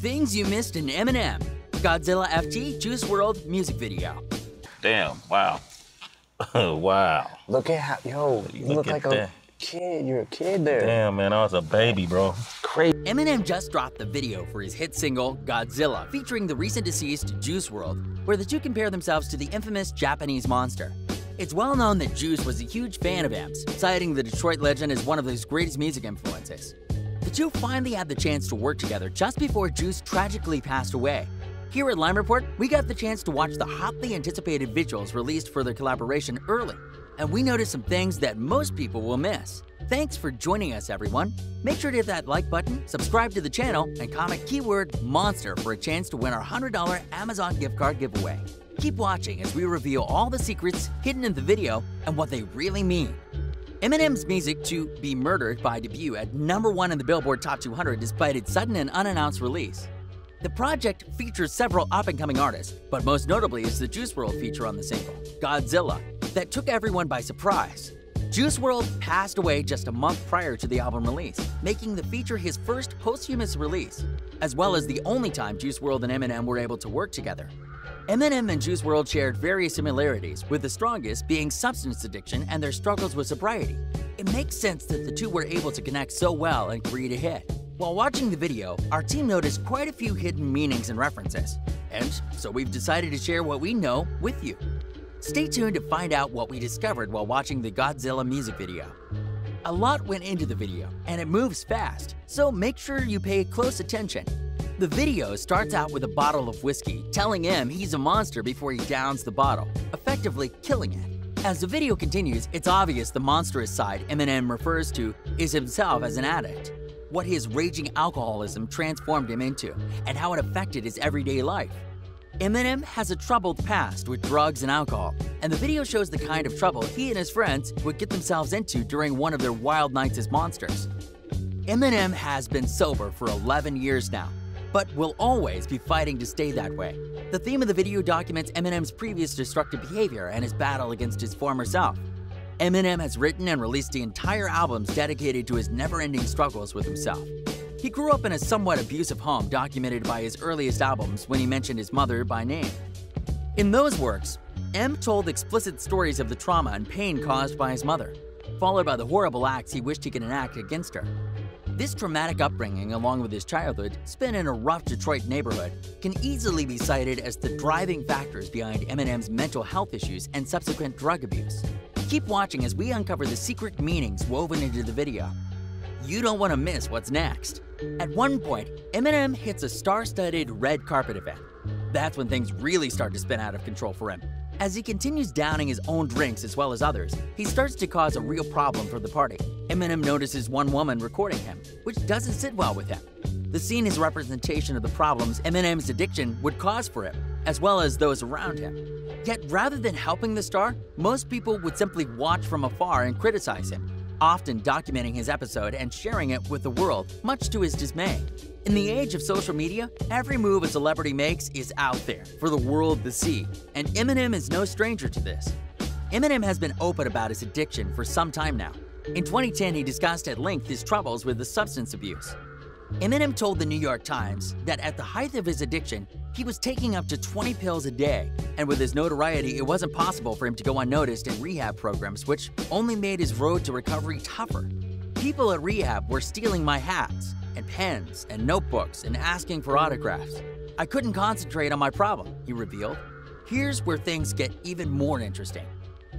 Things you missed in Eminem. Godzilla FT Juice WRLD music video. Damn, wow. Wow. Look at how, yo, you look like a kid. You're a kid there. Damn, man, I was a baby, bro. Crazy. Eminem just dropped the video for his hit single, Godzilla, featuring the recent deceased Juice WRLD, where the two compare themselves to the infamous Japanese monster. It's well known that Juice was a huge fan of Em's, citing the Detroit legend as one of his greatest music influences. The two finally had the chance to work together just before Juice tragically passed away. Here at Lime Report, we got the chance to watch the hotly anticipated visuals released for their collaboration early, and we noticed some things that most people will miss. Thanks for joining us, everyone. Make sure to hit that like button, subscribe to the channel, and comment keyword MONSTER for a chance to win our $100 Amazon gift card giveaway. Keep watching as we reveal all the secrets hidden in the video and what they really mean. Eminem's music to Be Murdered by debut at #1 in the Billboard Top 200 despite its sudden and unannounced release. The project features several up-and-coming artists, but most notably is the Juice WRLD feature on the single, Godzilla, that took everyone by surprise. Juice WRLD passed away just a month prior to the album release, making the feature his first posthumous release, as well as the only time Juice WRLD and Eminem were able to work together. Eminem and Juice WRLD shared various similarities, with the strongest being substance addiction and their struggles with sobriety. It makes sense that the two were able to connect so well and create a hit. While watching the video, our team noticed quite a few hidden meanings and references, and so we've decided to share what we know with you. Stay tuned to find out what we discovered while watching the Godzilla music video. A lot went into the video, and it moves fast, so make sure you pay close attention. The video starts out with a bottle of whiskey, telling him he's a monster before he downs the bottle, effectively killing it. As the video continues, it's obvious the monstrous side Eminem refers to is himself as an addict, what his raging alcoholism transformed him into, and how it affected his everyday life. Eminem has a troubled past with drugs and alcohol, and the video shows the kind of trouble he and his friends would get themselves into during one of their wild nights as monsters. Eminem has been sober for 11 years now, but will always be fighting to stay that way. The theme of the video documents Eminem's previous destructive behavior and his battle against his former self. Eminem has written and released the entire albums dedicated to his never-ending struggles with himself. He grew up in a somewhat abusive home documented by his earliest albums when he mentioned his mother by name. In those works, M told explicit stories of the trauma and pain caused by his mother, followed by the horrible acts he wished he could enact against her. This traumatic upbringing, along with his childhood spent in a rough Detroit neighborhood, can easily be cited as the driving factors behind Eminem's mental health issues and subsequent drug abuse. Keep watching as we uncover the secret meanings woven into the video. You don't want to miss what's next. At one point, Eminem hits a star-studded red carpet event. That's when things really start to spin out of control for him. As he continues downing his own drinks as well as others, he starts to cause a real problem for the party. Eminem notices one woman recording him, which doesn't sit well with him. The scene is a representation of the problems Eminem's addiction would cause for him, as well as those around him. Yet rather than helping the star, most people would simply watch from afar and criticize him, often documenting his episode and sharing it with the world, much to his dismay. In the age of social media, every move a celebrity makes is out there for the world to see, and Eminem is no stranger to this. Eminem has been open about his addiction for some time now. In 2010, he discussed at length his troubles with the substance abuse. Eminem told the New York Times that at the height of his addiction, he was taking up to 20 pills a day, and with his notoriety, it wasn't possible for him to go unnoticed in rehab programs, which only made his road to recovery tougher. People at rehab were stealing my hats, and pens, and notebooks, and asking for autographs. I couldn't concentrate on my problem, he revealed. Here's where things get even more interesting.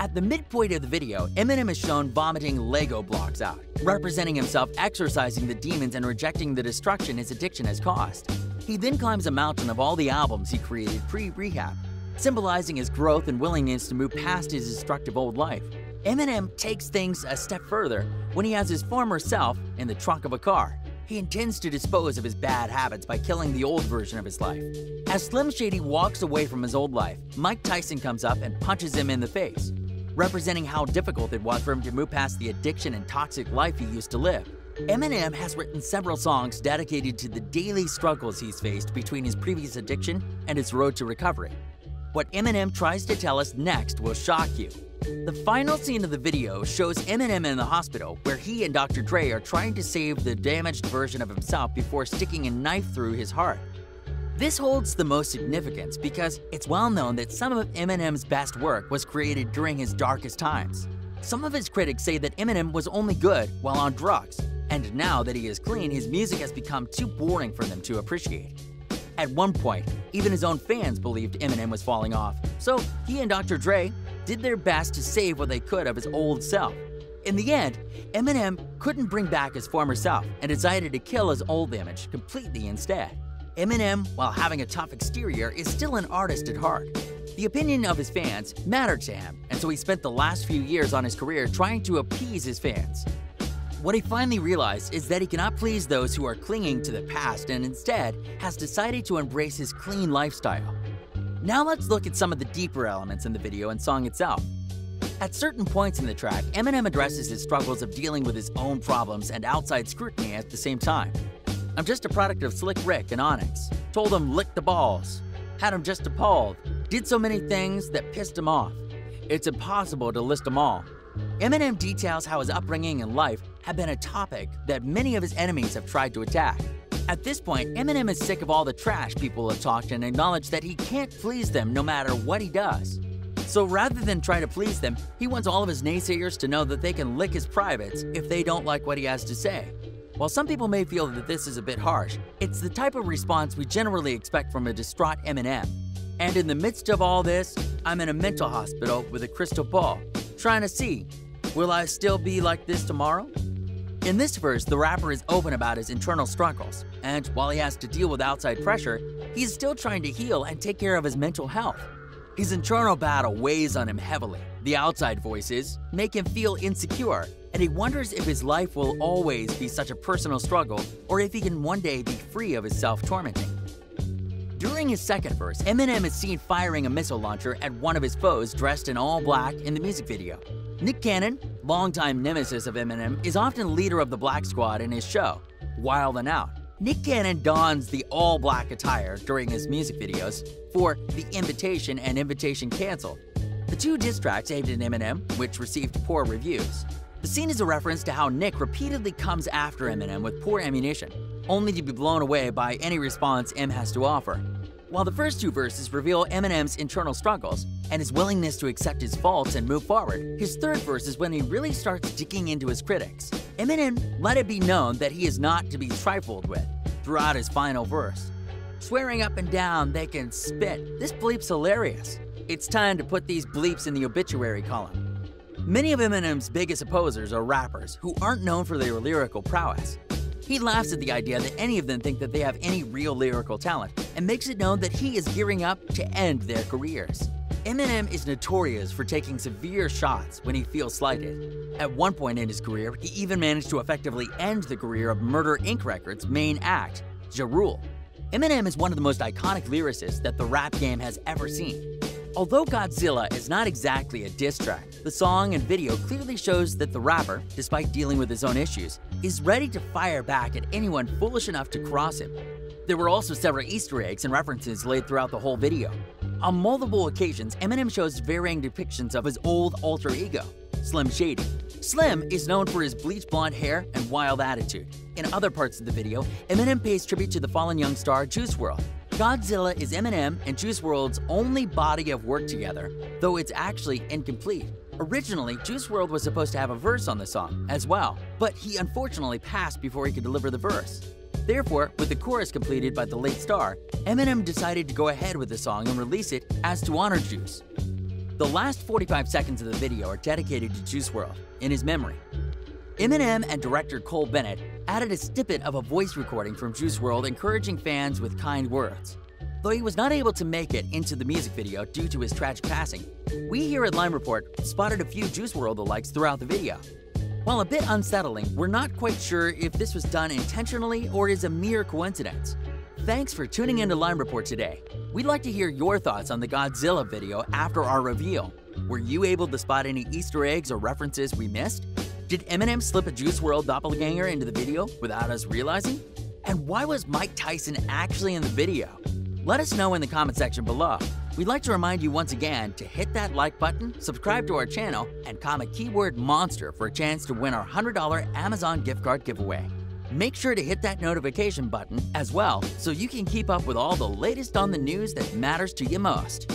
At the midpoint of the video, Eminem is shown vomiting Lego blocks out, representing himself exorcising the demons and rejecting the destruction his addiction has caused. He then climbs a mountain of all the albums he created pre-rehab, symbolizing his growth and willingness to move past his destructive old life. Eminem takes things a step further when he has his former self in the trunk of a car. He intends to dispose of his bad habits by killing the old version of his life. As Slim Shady walks away from his old life, Mike Tyson comes up and punches him in the face, representing how difficult it was for him to move past the addiction and toxic life he used to live. Eminem has written several songs dedicated to the daily struggles he's faced between his previous addiction and his road to recovery. What Eminem tries to tell us next will shock you. The final scene of the video shows Eminem in the hospital, where he and Dr. Dre are trying to save the damaged version of himself before sticking a knife through his heart. This holds the most significance because it's well known that some of Eminem's best work was created during his darkest times. Some of his critics say that Eminem was only good while on drugs, and now that he is clean, his music has become too boring for them to appreciate. At one point, even his own fans believed Eminem was falling off, so he and Dr. Dre did their best to save what they could of his old self. In the end, Eminem couldn't bring back his former self and decided to kill his old image completely instead. Eminem, while having a tough exterior, is still an artist at heart. The opinion of his fans mattered to him, and so he spent the last few years on his career trying to appease his fans. What he finally realized is that he cannot please those who are clinging to the past and instead has decided to embrace his clean lifestyle. Now let's look at some of the deeper elements in the video and song itself. At certain points in the track, Eminem addresses his struggles of dealing with his own problems and outside scrutiny at the same time. I'm just a product of Slick Rick and Onyx. Told him lick the balls. Had him just appalled. Did so many things that pissed him off. It's impossible to list them all. Eminem details how his upbringing and life have been a topic that many of his enemies have tried to attack. At this point, Eminem is sick of all the trash people have talked and acknowledged that he can't please them no matter what he does. So rather than try to please them, he wants all of his naysayers to know that they can lick his privates if they don't like what he has to say. While some people may feel that this is a bit harsh, it's the type of response we generally expect from a distraught Eminem. And in the midst of all this, I'm in a mental hospital with a crystal ball, trying to see, will I still be like this tomorrow? In this verse, the rapper is open about his internal struggles, and while he has to deal with outside pressure, he's still trying to heal and take care of his mental health. His internal battle weighs on him heavily. The outside voices make him feel insecure, and he wonders if his life will always be such a personal struggle or if he can one day be free of his self-tormenting. During his second verse, Eminem is seen firing a missile launcher at one of his foes dressed in all black in the music video. Nick Cannon, longtime nemesis of Eminem, is often leader of the Black Squad in his show, Wild 'N Out. Nick Cannon dons the all-black attire during his music videos for The Invitation and Invitation Cancelled, the two diss tracks aimed at Eminem, which received poor reviews. The scene is a reference to how Nick repeatedly comes after Eminem with poor ammunition, only to be blown away by any response M has to offer. While the first two verses reveal Eminem's internal struggles and his willingness to accept his faults and move forward, his third verse is when he really starts digging into his critics. Eminem let it be known that he is not to be trifled with throughout his final verse. Swearing up and down they can spit. This bleep's hilarious. It's time to put these bleeps in the obituary column. Many of Eminem's biggest opposers are rappers who aren't known for their lyrical prowess. He laughs at the idea that any of them think that they have any real lyrical talent and makes it known that he is gearing up to end their careers. Eminem is notorious for taking severe shots when he feels slighted. At one point in his career, he even managed to effectively end the career of Murder Inc. Records' main act, Ja Rule. Eminem is one of the most iconic lyricists that the rap game has ever seen. Although Godzilla is not exactly a diss track, the song and video clearly shows that the rapper, despite dealing with his own issues, is ready to fire back at anyone foolish enough to cross him. There were also several Easter eggs and references laid throughout the whole video. On multiple occasions, Eminem shows varying depictions of his old alter ego, Slim Shady. Slim is known for his bleach blonde hair and wild attitude. In other parts of the video, Eminem pays tribute to the fallen young star Juice WRLD. Godzilla is Eminem and Juice WRLD's only body of work together, though it's actually incomplete. Originally, Juice WRLD was supposed to have a verse on the song as well, but he unfortunately passed before he could deliver the verse. Therefore, with the chorus completed by the late star, Eminem decided to go ahead with the song and release it as to honor Juice. The last 45 seconds of the video are dedicated to Juice WRLD in his memory. Eminem and director Cole Bennett added a snippet of a voice recording from Juice WRLD encouraging fans with kind words. Though he was not able to make it into the music video due to his tragic passing, we here at Lime Report spotted a few Juice WRLD alikes throughout the video. While a bit unsettling, we're not quite sure if this was done intentionally or is a mere coincidence. Thanks for tuning in to Lime Report today. We'd like to hear your thoughts on the Godzilla video after our reveal. Were you able to spot any Easter eggs or references we missed? Did Eminem slip a Juice WRLD doppelganger into the video without us realizing? And why was Mike Tyson actually in the video? Let us know in the comment section below. We'd like to remind you once again to hit that like button, subscribe to our channel, and comment keyword monster for a chance to win our $100 Amazon gift card giveaway. Make sure to hit that notification button as well so you can keep up with all the latest on the news that matters to you most.